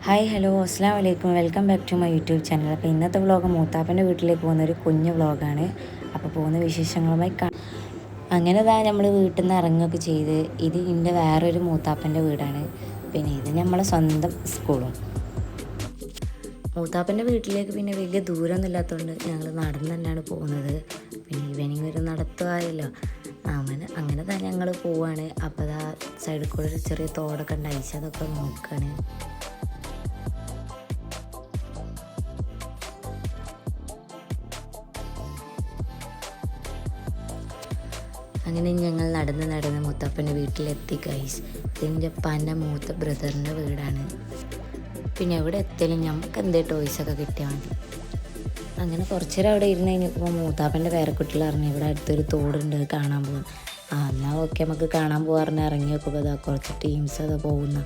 Hi hello അസ്സാം വലൈക്കും welcome back to my YouTube channel. അപ്പോൾ ഇന്നത്തെ വ്ളോഗ് മൂത്താപ്പൻ്റെ വീട്ടിലേക്ക് പോകുന്നൊരു കുഞ്ഞു വ്ളോഗാണ്. അപ്പോൾ പോകുന്ന വിശേഷങ്ങളുമായി അങ്ങനെ നമ്മൾ വീട്ടിൽ നിന്ന് ഇറങ്ങുകയൊക്കെ ചെയ്ത് ഇത് എൻ്റെ വേറൊരു മൂത്താപ്പൻ്റെ വീടാണ്. പിന്നെ ഇത് നമ്മളെ സ്വന്തം സ്കൂളും. മൂത്താപ്പൻ്റെ വീട്ടിലേക്ക് പിന്നെ വലിയ ദൂരമൊന്നും ഇല്ലാത്തതുകൊണ്ട് ഞങ്ങൾ നടന്ന് തന്നെയാണ് പോകുന്നത്. പിന്നെ ഈവനിങ് ഒരു നടത്തുമായല്ലോ, അങ്ങനെ തന്നെ ഞങ്ങൾ പോവാണ്. അപ്പോൾ അതാ സൈഡിൽ കൂടെ ഒരു ചെറിയ തോടൊക്കെ ഉണ്ട്, അതൊക്കെ നോക്കുകയാണ്. അങ്ങനെ ഞങ്ങൾ നടന്ന് മുത്തപ്പൻ്റെ വീട്ടിലെത്തി ഗൈസ്. ഇതിൻ്റെ പന്ന മൂത്ത ബ്രദറിൻ്റെ വീടാണ്. പിന്നെ എവിടെ എത്തിയാലും നമുക്ക് എന്തേ ടോയ്സൊക്കെ കിട്ടിയാൽ മതി. അങ്ങനെ കുറച്ച് നേരം അവിടെ ഇരുന്ന് കഴിഞ്ഞപ്പോൾ മൂത്താപ്പൻ്റെ പേരക്കുട്ടികൾ അറിഞ്ഞു ഇവിടെ അടുത്തൊരു തോടുണ്ട്, കാണാൻ പോകാൻ. എന്നാൽ ഓക്കെ നമുക്ക് കാണാൻ പോകാറിന് ഇറങ്ങി വെക്കുമ്പോൾ അതാ കുറച്ച് ടീംസ് അത് പോകുന്ന.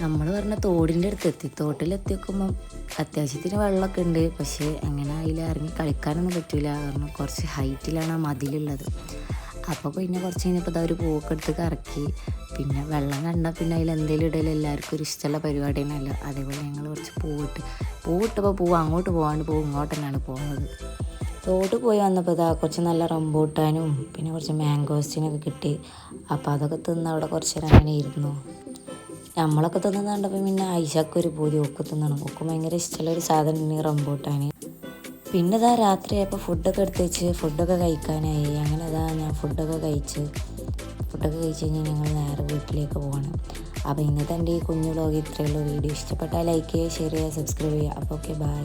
നമ്മൾ പറഞ്ഞ തോടിൻ്റെ അടുത്തെത്തി. തോട്ടിലെത്തി നോക്കുമ്പം അത്യാവശ്യത്തിന് വെള്ളമൊക്കെ ഉണ്ട്, പക്ഷേ അങ്ങനെ അതിൽ ഇറങ്ങി കളിക്കാനൊന്നും പറ്റില്ല, കാരണം കുറച്ച് ഹൈറ്റിലാണ് ആ മതിലുള്ളത്. അപ്പോൾ പിന്നെ കുറച്ച് കഴിഞ്ഞപ്പോൾ അതൊരു പൂവൊക്കെ എടുത്ത് കറക്കി. പിന്നെ വെള്ളം കണ്ടാൽ പിന്നെ അതിൽ എന്തെങ്കിലും ഇടയിൽ എല്ലാവർക്കും ഒരു ഇഷ്ടമുള്ള പരിപാടി തന്നെയല്ല. അതേപോലെ ഞങ്ങൾ കുറച്ച് പൂവിട്ടപ്പോൾ പൂവ് അങ്ങോട്ട് പോകാണ്ട് പൂവ് ഇങ്ങോട്ട് തന്നെയാണ് പോകുന്നത്. തോട്ട് പോയി വന്നപ്പോൾ ഇതാ കുറച്ച് നല്ല റംബൂട്ടാനും പിന്നെ കുറച്ച് മാംഗോസ്റ്റിനൊക്കെ കിട്ടി. അപ്പോൾ അതൊക്കെ തിന്ന് അവിടെ കുറച്ച് നേരം അങ്ങനെ ഇരുന്നു. നമ്മളൊക്കെ തിന്നുന്ന കണ്ടപ്പോൾ പിന്നെ ഐഷക്കൊരു പൂതി ഒക്കെ തിന്നണം. ഒക്കെ ഭയങ്കര ഇഷ്ടമുള്ളൊരു സാധനമാണ് റംബൂട്ടാൻ. പിന്നെ രാത്രിയായപ്പോൾ ഫുഡൊക്കെ എടുത്ത് വെച്ച് ഫുഡൊക്കെ കഴിക്കാനായി. അങ്ങനെ ഞാൻ ഫുഡൊക്കെ കഴിച്ച് കഴിഞ്ഞാൽ ഞങ്ങൾ നേരെ വീട്ടിലേക്ക് പോകണം. അപ്പോൾ ഇന്നത്തെ എൻ്റെ ഈ കുഞ്ഞു വ്ളോഗ് ഇത്രയേ ഉള്ളൂ. വീഡിയോ ഇഷ്ടപ്പെട്ടാൽ ലൈക്ക് ചെയ്യുക, ഷെയർ ചെയ്യുക, സബ്സ്ക്രൈബ് ചെയ്യുക. അപ്പോൾ ഓക്കെ, ബൈ.